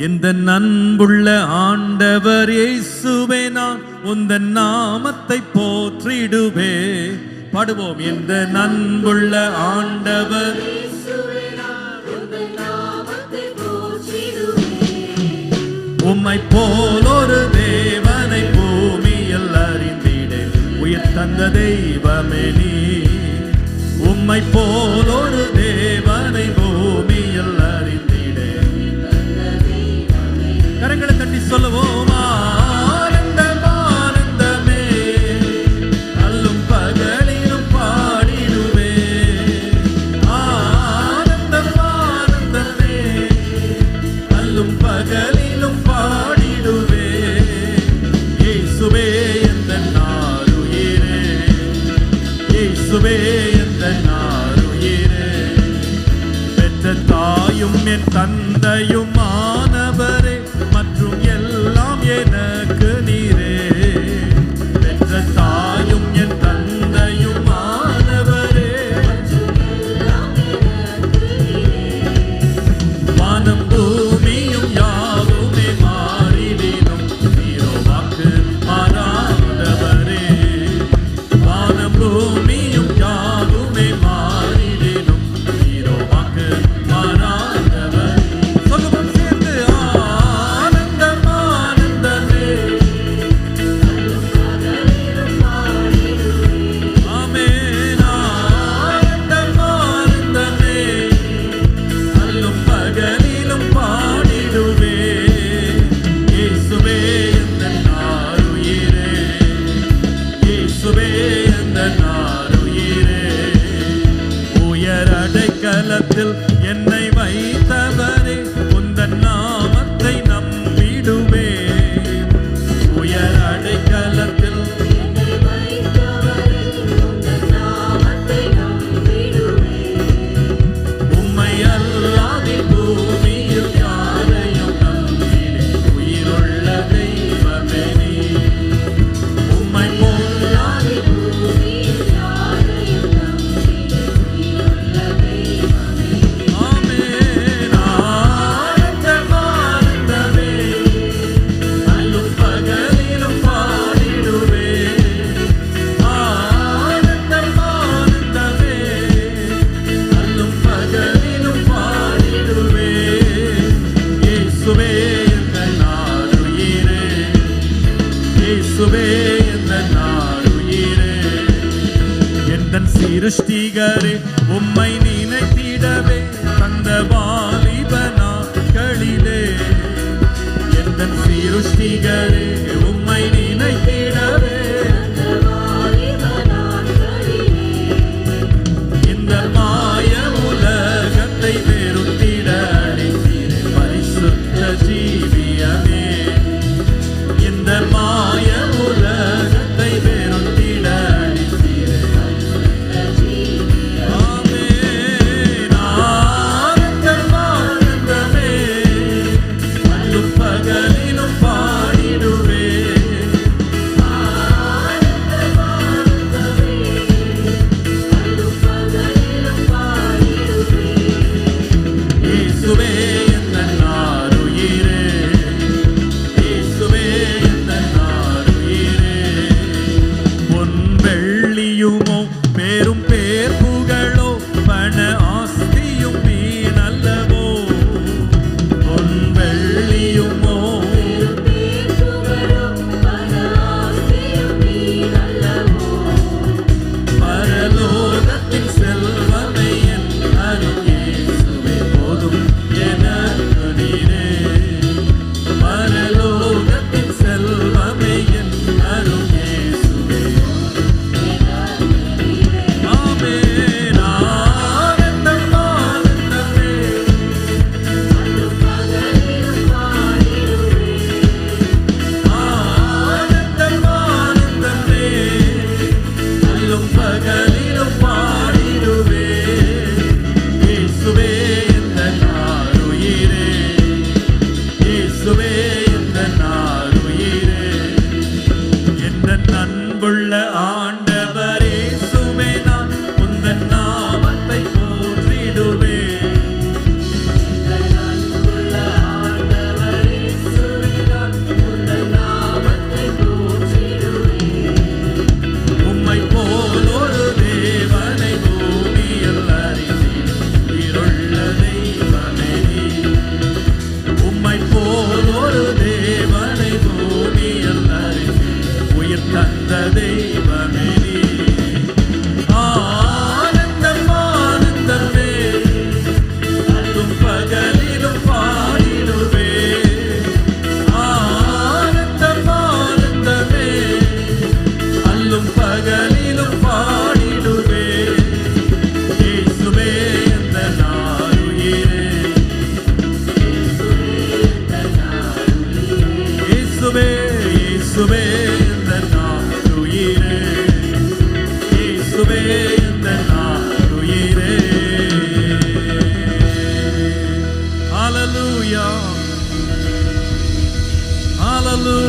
இந்த அன்புள்ள ஆண்டவர் இயேசுவே, நான் உந்தன் நாமத்தை போற்றிடுவே. பாடுவோம். இந்த அன்புள்ள ஆண்டவர் உம்மை போல் ஒரு தேவனை பூமியில் அறிந்திடே. உயிர் தந்த தெய்வமே நீ, உம்மை போல் ஒரு தேவனை பூமியில் அறிந்திடே. கரங்களை தட்டி சொல்லுவோம். ஆனந்தம் ஆனந்தமே, அல்லும் பகலிலும் பாடிடுவே. ஆனந்தம் ஆனந்தமே, அல்லும் பகலிலும் பாடிடுவே. இயேசுவே எந்தன் ஆருயிரே, இயேசுவே எந்தன் ஆருயிரே. பெற்ற தாயும் என் தந்தையும் ஆனவரே, மற்றும் எல்லாம் எனக்கு நீரே. பெற்ற தாயும் என் தந்தையும் ஆனவரே, வானம் பூமியும் யாவுமே மாறிடினும் நீரோ வாக்கு மாறாதவரே. வானம் பூமியும் யாவுமே மாறிடினும் நீரோ வாக்கு மாறாதவரே. சொல்லுவோம் சேர்ந்து. ஆனந்தம் ஆனந்தமே, ஆமென். ஆனந்தம் ஆனந்தமே, அல்லும் பகலிலும் பாடிடுவே. இயேசுவே எந்தன் ஆருயிரே, இயேசுவே எந்தன் ஆருயிரே. உயர் அடைக்கலத்தில் என்னை வைத்தவரே, உந்தன் நாமத்தை நம்பிடுவே. உயர் அடைக்கலத்தில் உம்மை அல்லாதி பூமியில் யாரையும் நம்பினே. உயிருள்ள தெய்வமே நீ, உம்மை போலாதி ஆமென். ஆனந்தம் ஆனந்தமே, அல்லும் பகலிலும் பாடிடுவே. ஆனந்தம் ஆனந்தமே, அல்லும் பகலிலும் பாடிடுவே. இயேசுவே எந்தன் ஆருயிரே, இயேசுவே எந்தன் ஆருயிரே. எந்தன் சிருஷ்டிகரே, உம்மை நினைத்திடவே தந்த வாலிப நாட்களிலே. எந்தன் சிருஷ்டிகரே, உம்மை நினைத்திடவே இந்த மாய உலகத்தை வெறுத்திட அழைத்தீரே. பரிசுத்த ஜீவியமே, இந்த மாய உலகத்தை வெறுத்திட அழைத்தீரே. ஆமென். ஆனந்தம் ஆனந்தமே, அல்லும் பகலிலும் பாடிடுவே. இயேசுவே எந்தன் ஆருயிரே, இயேசுவே எந்தன் ஆருயிரே. பொன் வெள்ளியுமோ பேரும் பேர் புகழோ பண ஆஸ்தியும் வீணல்லவோ. பொன் வெள்ளியுமோ பரலோகத்தின் செல்வமே என் அருள் இயேசுவே போதும் எனக்கு நீரே. பரலோகத்தின் செல்வமே என் அருள் இயேசுவே. ஆமென். ஆனந்தம் ஆனந்தமே, ஆனந்தம் ஆனந்தமே, அல்லும் பகலிலும் பாடிடுவே. இயேசுவே எந்தன் ஆருயிரே, இயேசுவே எந்தன் ஆருயிரே. எந்தன் அன்புள்ள ஆண்டவர் இயேசுவே, நான் உந்தன் நாமத்தை போற்றிடுவே.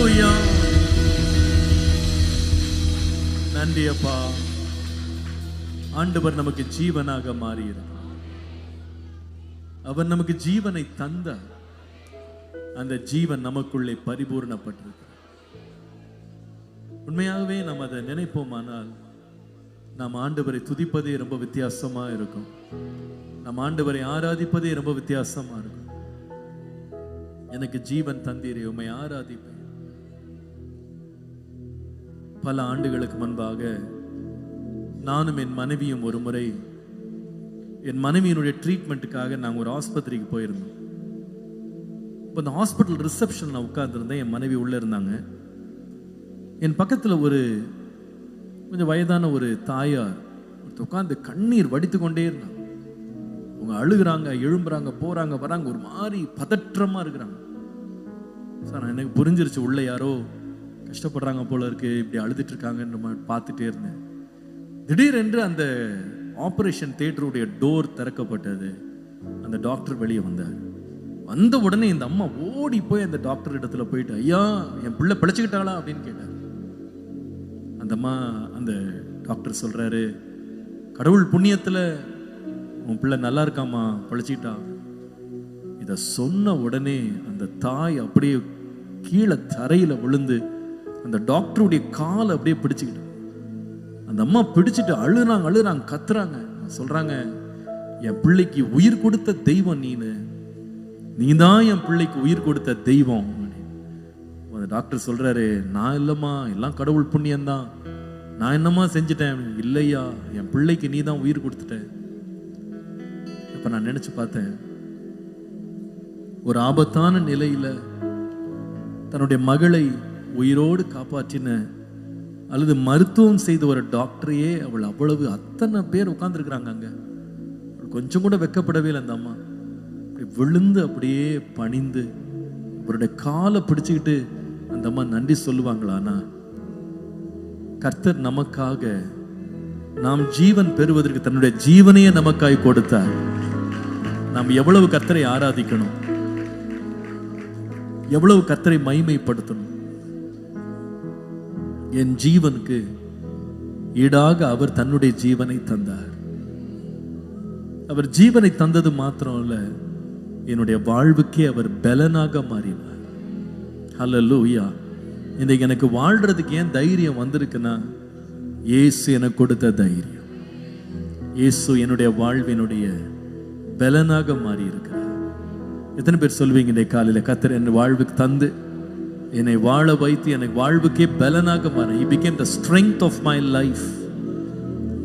ஹல்லேலூயா. நன்றி அப்பா. ஆண்டவர் நமக்கு ஜீவனாக மாறியிருக்கிறார். அவர் நமக்கு ஜீவனை தந்தார். அந்த ஜீவன் நமக்குள்ளே பரிபூர்ணப்பட்டிருக்கிறது. உண்மையாகவே நாம் அதை நினைப்போமானால் நாம் ஆண்டவரை துதிப்பதே ரொம்ப வித்தியாசமா இருக்கும். நாம் ஆண்டவரை ஆராதிப்பதே ரொம்ப வித்தியாசமா இருக்கும். எனக்கு ஜீவன் தந்தீரே, உம்மை ஆராதிப்பேன். பல ஆண்டுகளுக்கு முன்பாக நானும் என் மனைவியும் ஒரு முறை என் மனைவியினுடைய ட்ரீட்மெண்ட்டுக்காக நாங்கள் ஒரு ஆஸ்பத்திரிக்கு போயிருந்தோம். இப்போ அந்த ஹாஸ்பிட்டல் ரிசப்ஷனில் உட்கார்ந்துருந்தேன். என் மனைவி உள்ளே இருந்தாங்க. என் பக்கத்தில் ஒரு கொஞ்சம் வயதான ஒரு தாயார் உட்கார்ந்து கண்ணீர் வடித்து கொண்டே இருந்தாங்க. அவங்க அழுகிறாங்க, எழும்புறாங்க, போகிறாங்க, வராங்க, ஒரு மாதிரி பதற்றமாக இருக்கிறாங்க. சார் எனக்கு புரிஞ்சிருச்சு, உள்ள யாரோ கஷ்டப்படுறாங்க போல இருக்கு, இப்படி அழுதுட்டு இருக்காங்கன்ற மாதிரி பார்த்துட்டே இருந்தேன். திடீரென்று அந்த ஆபரேஷன் தியேட்டருடைய டோர் திறக்கப்பட்டது. அந்த டாக்டர் வெளியே வந்தார். வந்த உடனே இந்த அம்மா ஓடி போய் அந்த டாக்டர் இடத்துல போயிட்டு, ஐயா என் பிள்ளை பிழைச்சிக்கிட்டாளா அப்படின்னு கேட்டார். அந்த அம்மா அந்த டாக்டர் சொல்றாரு, கடவுள் புண்ணியத்துல உன் பிள்ளை நல்லா இருக்காமா, பிழைச்சிக்கிட்டா. இதை சொன்ன உடனே அந்த தாய் அப்படியே கீழே தரையில விழுந்து அந்த டாக்டருடைய காலை அப்படியே பிடிச்சுக்கிட்டாங்க. அந்த அம்மா பிடிச்சிட்டு அழுறாங்க, கத்துறாங்க, சொல்றாங்க, என் பிள்ளைக்கு உயிர் கொடுத்த தெய்வம் நீதான் என் பிள்ளைக்கு உயிர் கொடுத்த தெய்வம். அந்த டாக்டர் சொல்றாரு, நான் இல்லம்மா, எல்லாம் கடவுள் புண்ணியம்தான், நான் என்னம்மா செஞ்சுட்டேன். இல்லையா, என் பிள்ளைக்கு நீ தான் உயிர் கொடுத்துட்ட. இப்ப நான் நினைச்சு பார்த்தேன், ஒரு ஆபத்தான நிலையில தன்னுடைய மகளை உயிரோடு காப்பாற்றின அல்லது மருத்துவம் செய்த ஒரு டாக்டரையே அவள் அவ்வளவு அத்தனை பேர் உட்கார்ந்துருக்கிறாங்க அங்க. கொஞ்சம் கூட வெக்கப்படவே இல்லை அந்த அம்மா. விழுந்து அப்படியே பணிந்து அவருடைய காலை பிடிச்சுக்கிட்டு அந்த அம்மா நன்றி சொல்லுவாங்களானா? கர்த்தர் நமக்காக நாம் ஜீவன் பெறுவதற்கு தன்னுடைய ஜீவனையே நமக்காய் கொடுத்தார். நாம் எவ்வளவு கர்த்தரை ஆராதிக்கணும், எவ்வளவு கர்த்தரை மகிமைப்படுத்தணும். என் ஜீவனுக்கு ஈடாக அவர் தன்னுடைய ஜீவனை தந்தார். அவர் ஜீவனை தந்தது மாத்திரம் இல்ல, என்னுடைய வாழ்வுக்கே அவர் பலனாக மாறினார். ஹல்லேலூயா. இன்னைக்கு எனக்கு வாழ்றதுக்கு ஏன் தைரியம் வந்திருக்குன்னா, இயேசு எனக்கு கொடுத்த தைரியம். இயேசு என்னுடைய வாழ்வினுடைய பலனாக மாறி இருக்கிறார். எத்தனை பேர் சொல்வீங்க இந்த காலையில, கர்த்தர் என் வாழ்வுக்கு தந்து என்னை வாழ வைத்து எனக்கு வாழ்வுக்கே பலனாக மாற. He became the strength of my life.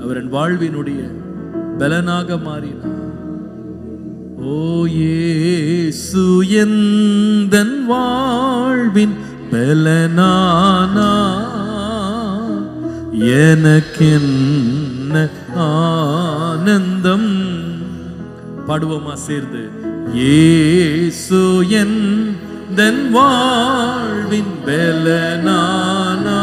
அவர் என் வாழ்வினுடைய பலனாக மாறினார். ஓ இயேசு எந்தன் வாழ்வின் பலனானா, எனக்கென்ன ஆனந்தம். பாடுவோமா சேர்ந்து? இயேசு எந்தன் வாழ்வின் பலனானா,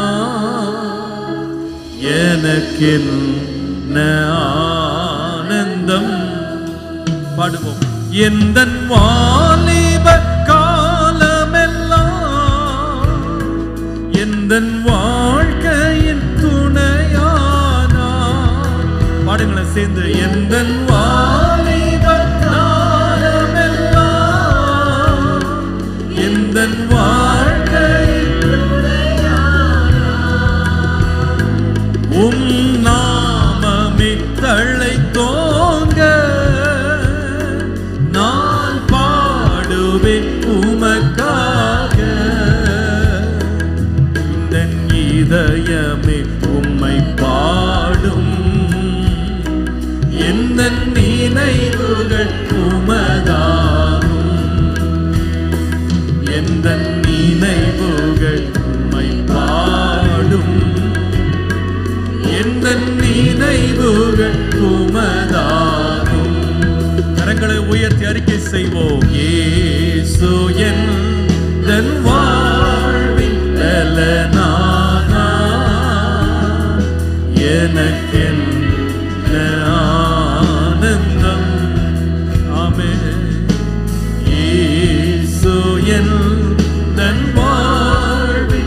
எனக்கென்ன ஆனந்தம். பாடுவோம். எந்தன் வாலிப காலமெல்லாம் எந்தன் வாழ்க்கையின் துணையானா. பாடுங்களேன் சேர்ந்து. எந்தன் வாலிப காலமெல்லாம் எந்தன் வாழ்க்கையின் துணையானா. உம் நாமமே தழைத்தோங்க நான் பாடுவேன் உமக்காக. இந்த இதயமே உம்மை பாடும், எந்த நினைவுகள் உமதாகும். எந்த நினைவுகள் உம்மை பாடும், எந்த நினைவுகள் உமதாகும். கரங்களை உயர்த்தி அறிக்கை செய்வோம். இயேசு எந்தன் வாழ்வின் பலனானா, எனக்கென்ன ஆனந்தம். ஆமென். இயேசு எந்தன் வாழ்வின்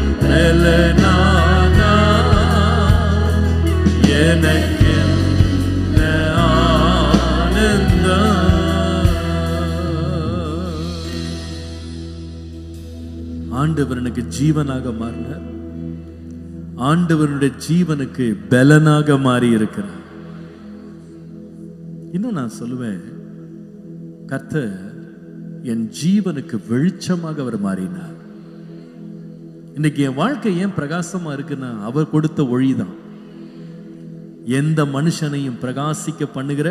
ஆண்டவர் எனக்கு ஜீவனாக மாறினார். ஆண்டவருடைய ஜீவனுக்கு பலனாக மாறி இருக்கிறார். இன்னும் நான் சொல்லுவேன், கர்த்தர் என் ஜீவனுக்கு வெளிச்சமாக அவர் மாறினார். இன்னைக்கு என் வாழ்க்கை ஏன் பிரகாசமா இருக்குன்னா அவர் கொடுத்த ஒளிதான். எந்த மனுஷனையும் பிரகாசிக்க பண்ணுகிற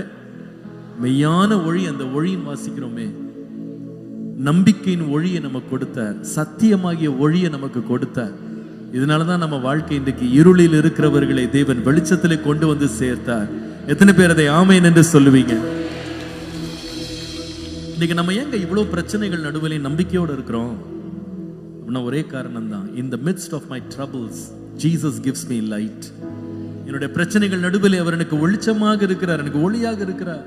மெய்யான ஒளி, அந்த ஒளியின் வாசிக்கிறோமே, நம்பிக்கையின் ஒளியை நமக்கு கொடுத்தார், சத்தியமாகிய ஒளியை நமக்கு கொடுத்தார். இதனாலதான் நம்ம வாழ்க்கை இன்றைக்கு இருளில் இருக்கிறவர்களை தேவன் வெளிச்சத்திலே கொண்டு வந்து சேர்த்தார். எத்தனை பேர் அதை ஆமென் என்று சொல்லுவீங்க? இன்னைக்கு நம்ம ஏங்க இவ்வளவு பிரச்சனைகள் நடுவில் நம்பிக்கையோடு இருக்கிறோம்? ஒரே காரணம் தான், in the midst of my troubles Jesus gives me light. என்னுடைய பிரச்சனைகள் நடுவில் அவர் எனக்கு வெளிச்சமாக இருக்கிறார், எனக்கு ஒளியாக இருக்கிறார்.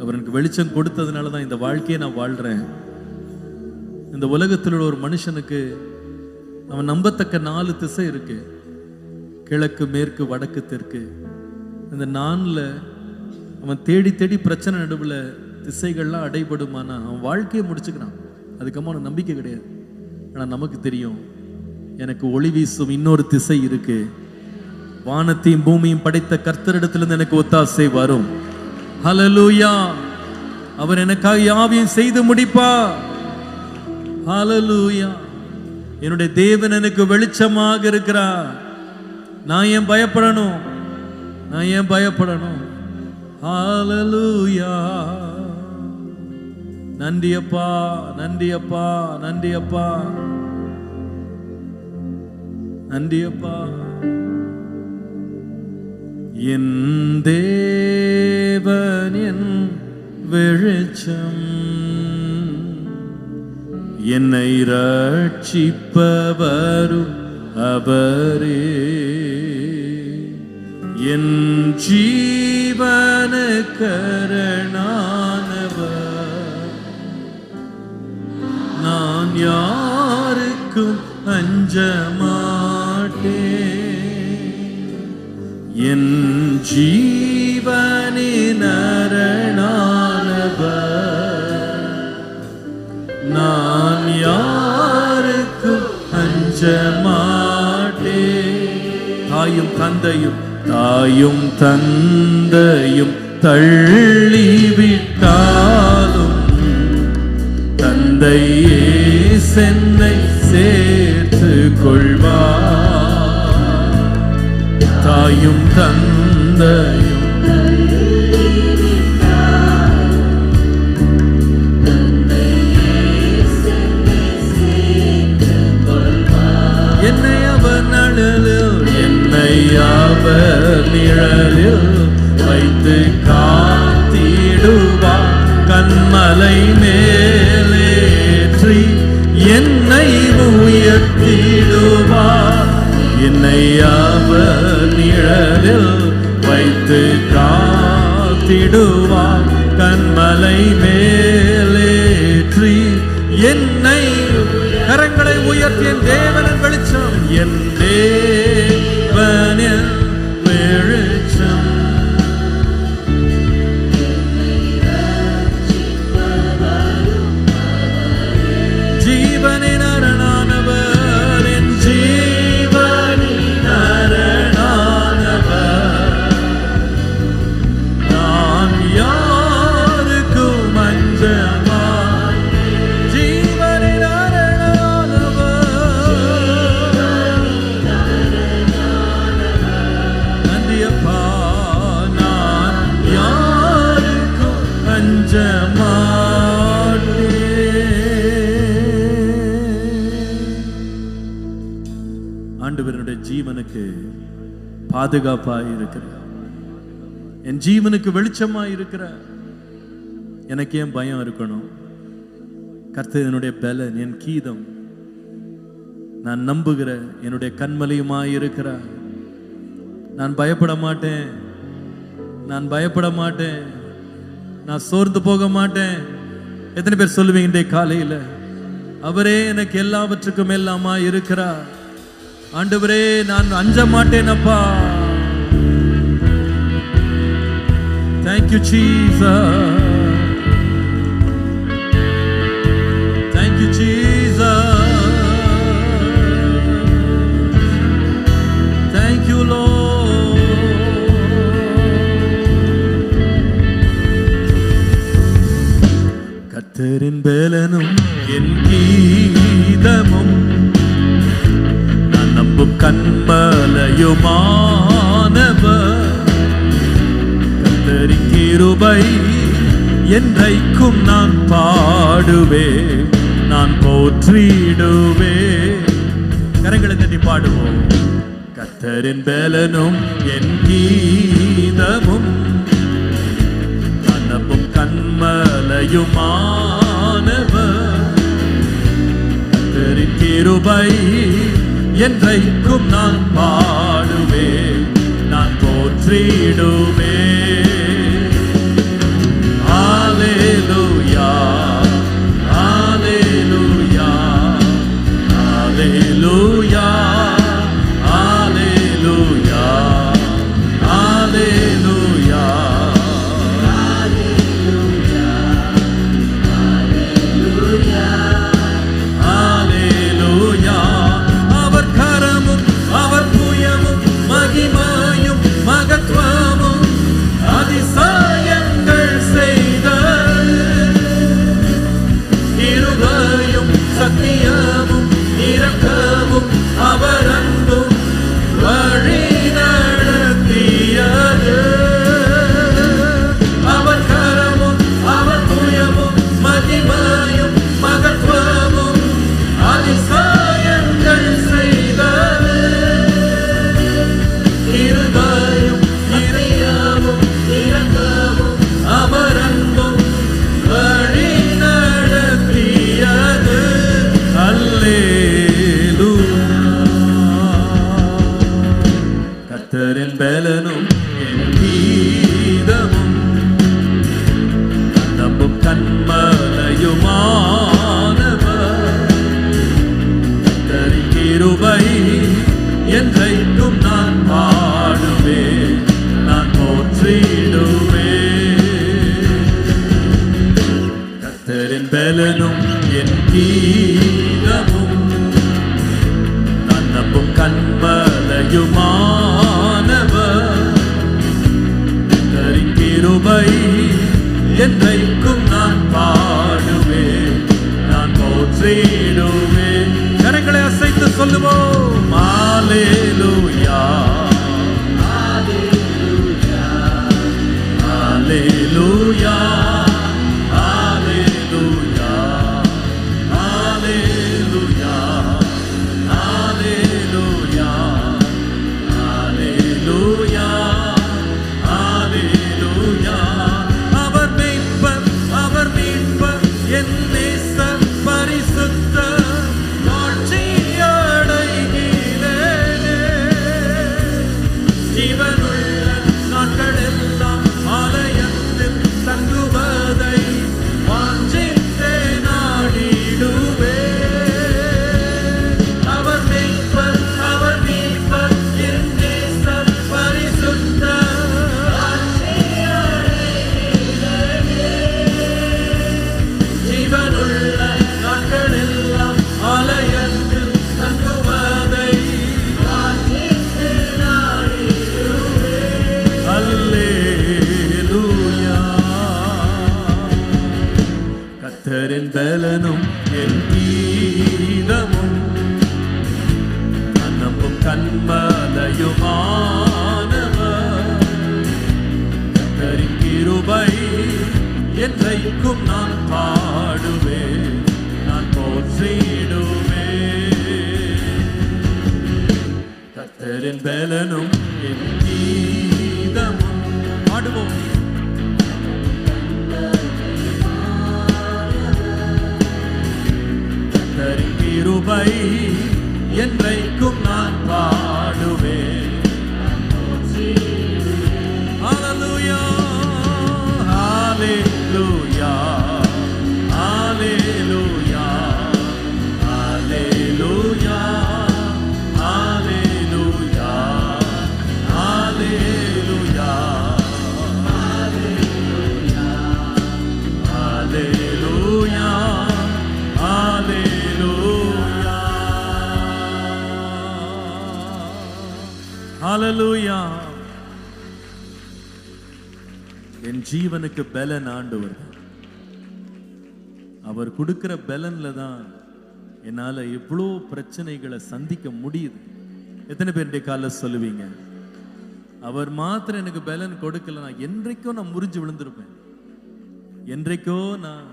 அவர் எனக்கு வெளிச்சம் கொடுத்ததுனால தான் இந்த வாழ்க்கையை நான் வாழ்றேன். இந்த உலகத்தில் உள்ள ஒரு மனுஷனுக்கு அவன் நம்பத்தக்க 4 திசை இருக்கு, கிழக்கு, மேற்கு, வடக்கு, தெற்கு. இந்த 4ல் அவன் தேடி தேடி பிரச்சனை நடுவில் திசைகள்லாம் அடைபடுமானா அவன் வாழ்க்கையை முடிச்சுக்கிறான். அதுக்கப்புறம் அவனுக்கு நம்பிக்கை கிடையாது. ஆனால் நமக்கு தெரியும், எனக்கு ஒளி வீசும் இன்னொரு திசை இருக்கு. வானத்தையும் பூமியும் படைத்த கர்த்தரிடத்திலிருந்து எனக்கு ஒத்தாசை வரும். ஹல்லேலூயா. அவர் எனக்காக யாவையும் செய்து முடிப்பார். ஹல்லேலூயா. என்னுடைய தேவன் எனக்கு வெளிச்சமாக இருக்கிறார். நான் ஏன் பயப்படணும்? நான் ஏன் பயப்படணும்? ஹல்லேலூயா. நன்றி அப்பா, நன்றி அப்பா, நன்றி அப்பா, நன்றி அப்பா. என் தேவன் என் வெளிச்சம், என்னை ரட்சிப்பவரும் அவரே. என் ஜீவனுக்கரணானவர், நான் யாருக்கும் அஞ்ச மாட்டேன். என் ஜீவனின் அரணானவர், நான் யாருக்கும் அஞ்ச மாட்டேன். தாயும் தந்தையும் தாயும் தந்தையும் தள்ளிவிட்டாலும் தந்தையே சென்னை சேர்த்து கொள்வார். தாயும் தந்தையும் என்னை அவர் நிழலில், என்னை அவர் நிழலில் வைத்து காத்திடுவார். கண்மலை மேலேற்றி என்னை உயர்த்திடுவார். என்னை அவர் நிழலில் வைத்து காத்திடுவார். கண்மலை மேலேற்றி என்னை, கரங்களை உயர்த்தி, என் தேவனின் வெளிச்சம், என் தேவனின் வெளிச்சம், ஜீவனின் அரணானவர், என் ஜீவனின் அரணானவர், நான் யாருக்கும் அஞ்ச மாட்டேன். ஜீவனின் அரணானவர், நன்றி அப்பா, நான் யாருக்கும் அஞ்ச மாட்டேன். ஆண்டவருடைய ஜீவனுக்கு பாதுகாப்பாய் இருக்கிறார், என் ஜீவனுக்கு வெளிச்சமாய் இருக்கிறார். எனக்கு ஏன் பயம் இருக்கணும்? கர்த்தர் என்னுடைய பலன், என் கீதம், நான் நம்புகிற என்னுடைய கண்மலையுமாய் இருக்கிறார். நான் பயப்பட மாட்டேன், நான் பயப்பட மாட்டேன், நான் சோர்ந்து போக மாட்டேன். எத்தனை பேர் சொல்லுவீங்க இன்றைய காலையில், அவரே எனக்கு எல்லாவற்றுக்கும் எல்லாமா இருக்கிறார். ஆண்டவரே, நான் அஞ்ச மாட்டேன் அப்பா. Thank you Jesus, thank you Jesus. கீதமும் நான் நம்பும் கண்மலையுமானவர். கர்த்தரின் கிருபை என்றைக்கும் நான் பாடுவேன், நான் போற்றிடுவேன். கரங்களை தட்டி பாடுவோம். கர்த்தரின் பலனும் என் கீதமும் நான் நம்பும் கண்மலையுமானவர். கர்த்தரின் கிருபை என்றைக்கும் நான் பாடுவேன், நான் போற்றிடுவேன். Hallelujah, Hallelujah, Hallelujah, Hallelujah, Hallelujah, Hallelujah. அவர் கரமும் அவர் புயமும் மகிமையும் மகத்துவமும் அதிசயங்கள் செய்தது. கிருபையும் சத்தியமும் இரக்கமும் அவர் அன்பும் வழி நடத்தியது. அவர் கரமும் அவர் புயமும் மகிமையும் மகத்துவமும் அதிசயங்கள் செய்தது. கிருபையும் சத்தியமும் இரக்கமும் அவர் அன்பும் வழி நடத்தியது. அல்லேலூயா. கர்த்தரின் பலனும் என் கீதமும் நம்பும் கண்மலையுமானவர். கர்த்தரின் கிருபை என்றைக்கும் நான் பாடுவேன், நான் போற்றிடுவேன். கர்த்தரின் பலனும் என் கீதமும் நான் நம்பும் கண்மலையுமானவர். கர்த்தரின் கிருபை என்றைக்கும் நான் பாடுவேன், நான் போற்றிடுவேன். கரங்களை அசைத்து சொல்லுவோம். ஹalleluya, ஹalleluya, ஹalleluya, ஹalleluya, ஹalleluya, ஹalleluya, ஹalleluya, ஹalleluya. அவர் மீட்பர், அவர் மீட்பர், என் நேசர் பரிசுத்தர், மாட்சி அடைகிறேனே. ஜீவனுள்ள நாட்களெல்லாம் ஆலயத்தில் தங்குவதை வாஞ்சித்தே நாடிடுவேன். அவர் மீட்பர், அவர் மீட்பர், என் நேசர் பரிசுத்தர், மாட்சி அடைகிறேனே. ஜீவனுள்ள நாட்களெல்லாம் ஆலயத்தில் தங்குவதை வாஞ்சித்து நாடிடுவேன். அல்லேலூயா. கர்த்தரின் பலனும் என் கீதமும் நான் நம்பும் கண்மலையுமானவர். கர்த்தரின் கிருபை என்றைக்கும் நான் பாடுவேன், நான் போற்றிடுவேன். கர்த்தரின் பலனும் என் கீதமும் பாடுவோம். கர்த்தரின் கிருபை என்றைக்கும் நான் பாடுவேன். Hallelujah, hallelujah, hallelujah, hallelujah, hallelujah, hallelujah, hallelujah, hallelujah, hallelujah. என் ஜீவனுக்கு பலன் ஆண்டவர். அவர் கொடுக்கிற பலன்ல தான் என்னால எவ்வளோ பிரச்சனைகளை சந்திக்க முடியுது. எத்தனை பேருடைய கால சொல்லுவீங்க, அவர் மாத்திரம் எனக்கு பலன் கொடுக்கல, நான் என்றைக்கோ நான் முறிஞ்சு விழுந்திருப்பேன், என்றைக்கோ நான்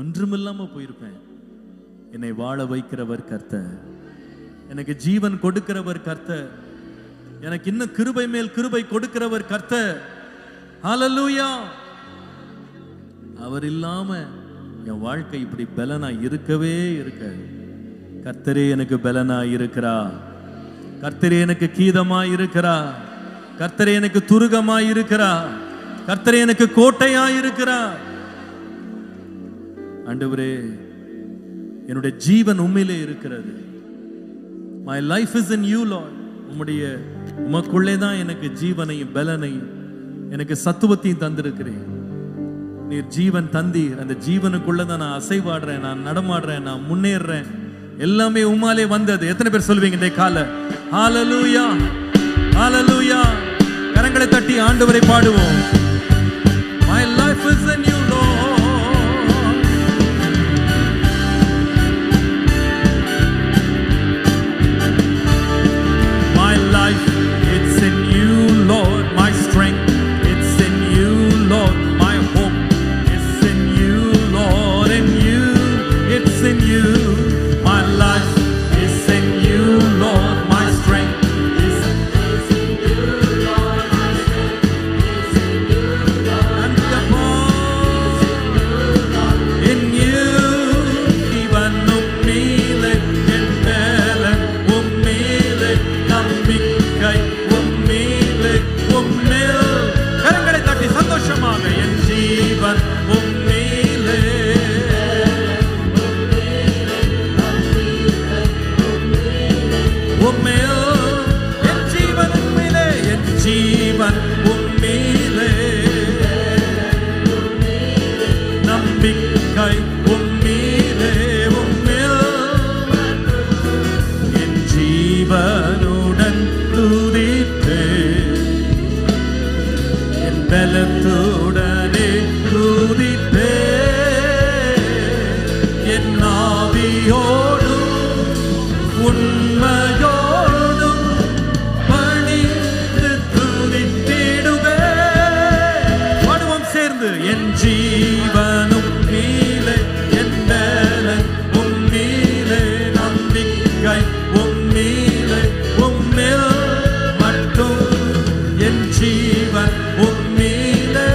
ஒன்றுமில்லாம போயிருப்பேன். என்னை வாழ வைக்கிறவர் கர்த்தர், எனக்கு ஜீவன் கொடுக்கிறவர் கர்த்தர், எனக்கு இன்னும் கிருபை மேல் கிருபை கொடுக்கிறவர் கர்த்தர். ஹல்லேலூயா. அவர் இல்லாம என் வாழ்க்கை இப்படி பலனா இருக்கவே இருக்க. கர்த்தரே எனக்கு பலனா இருக்கிறா, கர்த்தரே எனக்கு கீதமா இருக்கிறா, கர்த்தரே எனக்கு துருகமா இருக்கிறா, கர்த்தரே எனக்கு கோட்டையா இருக்கிறா. ஆண்டவரே, என்னுடைய ஜீவன் உம்மிலே இருக்கிறது. My life is in you, Lord. உமக்குள்ளே தான் எனக்கு ஜீவனையும் பலனையும் எனக்கு சத்துவத்தையும் தந்திருக்கிறேன். நீர் ஜீவன் தந்தீர். அந்த ஜீவனுக்குள்ளதான் நான் அசைவாடுறேன், நான் நடமாடுறேன், நான் முன்னேறேன். எல்லாமே உம்மாலே வந்தது. எத்தனை பேர் சொல்லுவீங்க இந்த கால? ஹல்லேலூயா, ஹல்லேலூயா. கரங்களை தட்டி ஆண்டவரை பாடுவோம். My life is in you, Lord. My life, it's in you, Lord. My strength, it's in you, Lord. My hope, it's in you, Lord. In you, it's in you. My life is in you, Lord. My strength is in you, Lord. My strength is in you, Lord. And the power in you. Even ummile endele ummile nambikkai ummile ummil. கரங்களை தட்டி சந்தோஷமாக என் ஜீவன் உம்மிலே உம்மில், என் ஜீவன் உம்மிலே, என் ஜீவன் உம்மிலே நம்பிக்கை உம்மிலே உம்மில். என் ஜீவனுடன் துதிப்பே, என் பலத்துடனே துதிப்பே, என் ஆவியோடும் உண்மையோடும் பணிந்து துதித்திடுவே. பாடுவோம் சேர்ந்து. என் ஜீவனும் நீலே, என் பலன் உம்மீலே, நம்பிக்கை உம்மீலே உம்மில் மட்டும். என் ஜீவன் உம்மீலே,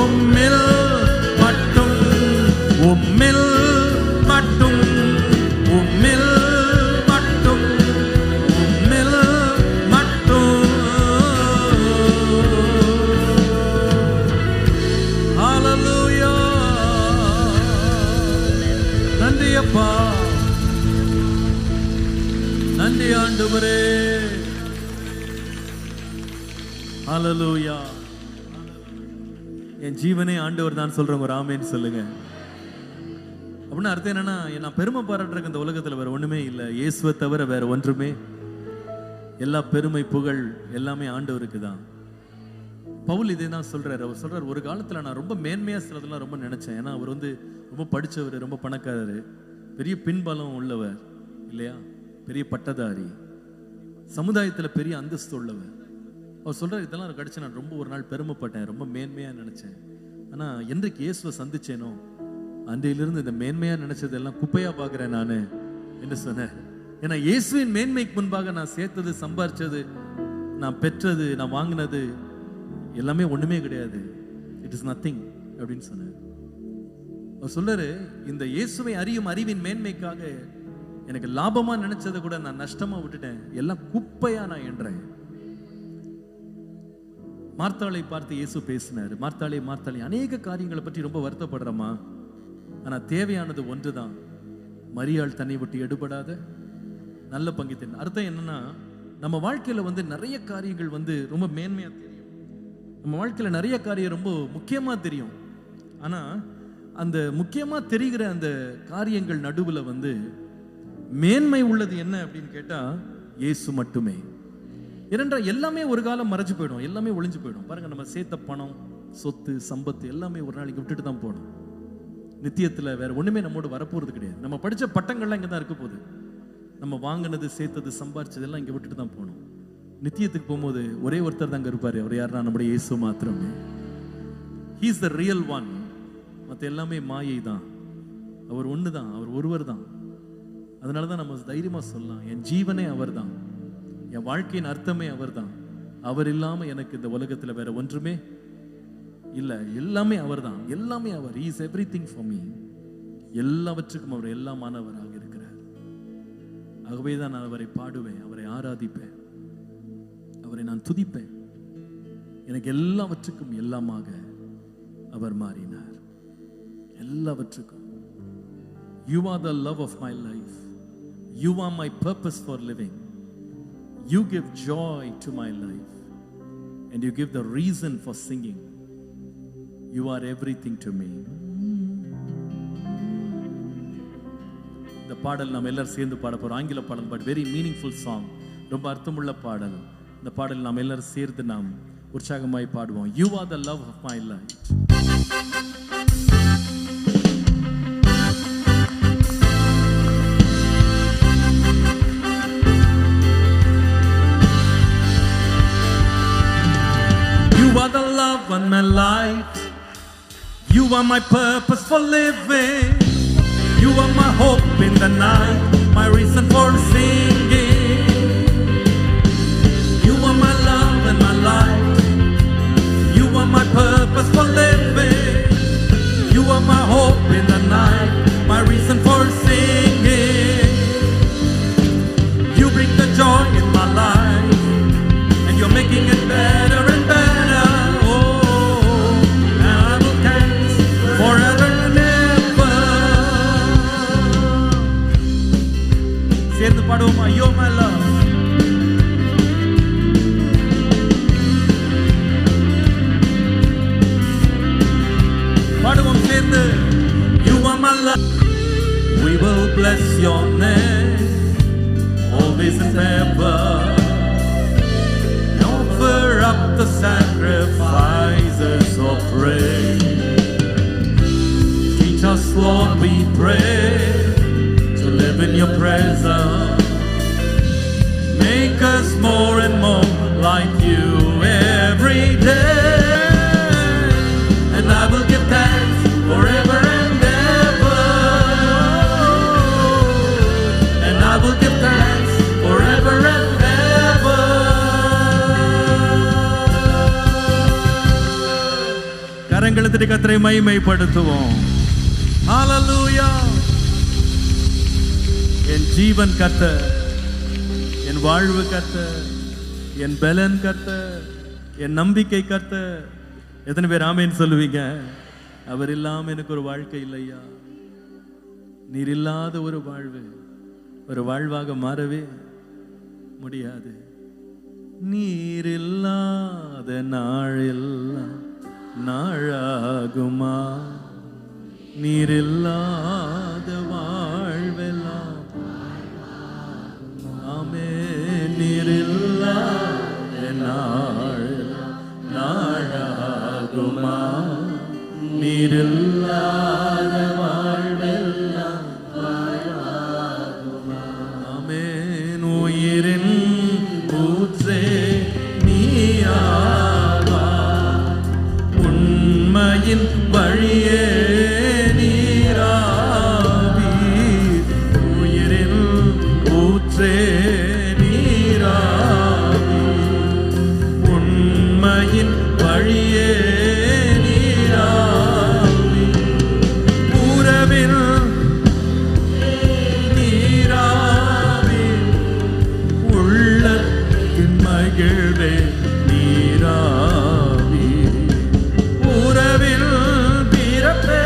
உம்மில் மட்டும், உம்மில் மட்டும், உம்மில் மட்டும், உம்மில் மட்டும். ஹல்லேலூயா. நன்றி அப்பா, நன்றி ஆண்டவரே. ஹல்லேலூயா. என் ஜீவனே ஆண்டவர் தான் சொல்றவங்க ராமேன்னு சொல்லுங்க. அப்படின்னு அர்த்தம் என்னன்னா, நான் பெருமை பாராட்டுறதுக்கு இந்த உலகத்துல வேற ஒண்ணுமே இல்லை. இயேசுவை தவிர வேற ஒன்றுமே. எல்லா பெருமை புகழ் எல்லாமே ஆண்டவருக்கு தான். பவுல் இதே தான் சொல்றாரு. அவர் சொல்றாரு, ஒரு காலத்துல நான் ரொம்ப மேன்மையா சிலதெல்லாம் ரொம்ப நினைச்சேன். ஏன்னா அவர் ரொம்ப படிச்சவர், ரொம்ப பணக்காரரு, பெரிய பின்பலம் உள்ளவர் இல்லையா, பெரிய பட்டதாரி, சமுதாயத்துல பெரிய அந்தஸ்து உள்ளவர். அவர் சொல்றாரு, இதெல்லாம் கிடைச்சு நான் ரொம்ப ஒரு நாள் பெருமைப்பட்டேன், ரொம்ப மேன்மையா நினைச்சேன். ஆனா என்றைக்கு இயேசுவை சந்திச்சேனோ அன்றையிலிருந்து இந்த மேன்மையா நினைச்சதெல்லாம் குப்பையா பாக்குறேன் நானு என்று சொன்னேன். ஏன்னா இயேசுவின் மேன்மைக்கு முன்பாக நான் சேர்த்தது, சம்பாரிச்சது, நான் பெற்றது, நான் வாங்கினது எல்லாமே ஒண்ணுமே கிடையாது. இட் இஸ் நத்திங் அப்படின்னு சொன்னார். அவர் சொல்றாரு, இந்த இயேசுவை அறியும் அறிவின் மேன்மைக்காக எனக்கு லாபமா நினைச்சதை கூட நான் நஷ்டமா விட்டுட்டேன், எல்லாம் குப்பையா நான் என்றேன். மார்த்தாளை பார்த்து இயேசு பேசினார். மார்த்தாளே மார்த்தாளே, அநேக காரியங்களை பற்றி ரொம்ப வருத்தப்படுறமா, ஆனா தேவையானது ஒன்றுதான், மரியாள் தன்னை விட்டு எடுபடாத நல்ல பங்கித்தன். அர்த்தம் என்னன்னா, நம்ம வாழ்க்கையில நிறைய காரியங்கள் ரொம்ப மேன்மையா தெரியும், நம்ம வாழ்க்கையில நிறைய காரியம் ரொம்ப முக்கியமா தெரியும். ஆனா அந்த முக்கியமா தெரிகிற அந்த காரியங்கள் நடுவுல மேன்மை உள்ளது என்ன அப்படின்னு கேட்டா, இயேசு மட்டுமே. ஏனென்றால் எல்லாமே ஒரு காலம் மறைஞ்சு போயிடும், எல்லாமே ஒளிஞ்சு போயிடும். பாருங்க, நம்ம சேர்த்த பணம், சொத்து, சம்பத்து எல்லாமே ஒரு நாளைக்கு விட்டுட்டு தான் போகணும். நித்தியத்துல வேற ஒண்ணுமே நம்மோடு வரப்போறது கிடையாது. நம்ம படிச்ச பட்டங்கள்லாம் இங்க தான் இருக்க போகுது. நம்ம வாங்கினது, சேர்த்தது, சம்பாரிச்சது எல்லாம் இங்க விட்டுட்டு தான் போகணும். நித்தியத்துக்கு போகும்போது ஒரே ஒருத்தர் தாங்க இருப்பாரு. அவர் யாருன்னா நம்முடைய இயேசு மாத்திரமே. He is the real one. மற்ற எல்லாமே மாயை தான். அவர் ஒன்று தான், அவர் ஒருவர் தான். அதனால தான் நம்ம தைரியமா சொல்லலாம், என் ஜீவனே அவர் தான், என் வாழ்க்கையின் அர்த்தமே அவர் தான். அவர் இல்லாம எனக்கு இந்த உலகத்துல வேற ஒன்றுமே இல்லை. எல்லாமே அவர் தான், எல்லாமே அவர். He is everything for me. எல்லாவற்றுக்கும் அவர் எல்லாமானவராக இருக்கிறார். ஆகவே தான் நான் அவரை பாடுவேன், அவரை ஆராதிப்பேன், அவரை நான் துதிப்பேன். எனக்கு எல்லாவற்றுக்கும் எல்லாமாக அவர் மாறினார். எல்லாவற்றுக்கும். You are the love of my life. You are my purpose for living. You give joy to my life. And you give the reason for singing. You are everything to me. இந்த பாடல் நாம் எல்லாரும் சேர்ந்து பாட போறோம். ஆங்கில பாடல், but very meaningful song. ரொம்ப அர்த்தமுள்ள பாடல். இந்த பாடல் நாம் எல்லாரும் சேர்ந்து நாம் உற்சாகமாய் பாடுவோம். You are the love of my life. You are the love of my life. You are my purpose for living. You are my hope in the night, my reason for singing. You are my love and my life. You are my purpose for living. You are my hope in the night, my reason for singing. You bring the joy in my life, and you're making it better and better. Oh, and I will dance forever and ever. சேர்ந்து பாடுவோமா? You're my love. பாடுவோம் சேர்ந்து. You are my love. We will bless your name always and ever. Offer up the sacrifices of praise. Teach us, Lord, we pray, to live in your presence. Make us more and more like you every day. And I will give thanks forever and ever. And I will give thanks forever and ever. கரங்களை தட்டி கர்த்தரை மகிமைப்படுத்துவோம். ஹalleluya. என் ஜீவன் கர்த்தர், என் வாழ்வு கர்த்தர், என் பலன் கர்த்தர், என் நம்பிக்கை கர்த்தர். எத்தனை பேர் ஆமென் சொல்லுவீங்க? அவர் இல்லாம எனக்கு ஒரு வாழ்க்கை இல்லையா? நீர் இல்லாத ஒரு வாழ்வு ஒரு வாழ்வாக மாறவே முடியாது. நீர் இல்லாத நாளெல்லாம் நாளாகுமா? நீர் இல்லாத வாழ்வெல்லாம் ஆமே. நீர் இல்லாத நாளெல்லாம் நாளாகுமா? நீர் இல்லாத வாழ்வெல்லாம் வாழ்வாகுமா? ஆமென். உயிரின் ஊற்றே நீயாவா, உண்மையின் வழியே நீராவி. உயிரின் ஊற்றே நீராவி, உண்மையின் வழியே நீராவி. உறவில் நீராவி, உள்ளத்தின் மகிழ்வே நீராவி. உறவில் பிறப்பே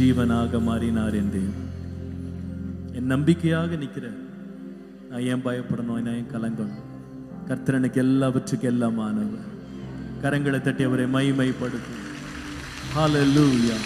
ஜீவனாக மாறினார் என் தேவன். என் நம்பிக்கையாக நிற்கிறார். நான் ஏன் பயப்படணும், நான் ஏன் கலங்கணும்? கர்த்தர் எனக்கு எல்லாவற்றுக்கு எல்லாமானவர். கரங்களை தட்டி அவரை மகிமைப்படுத்தும். ஹல்லேலூயா.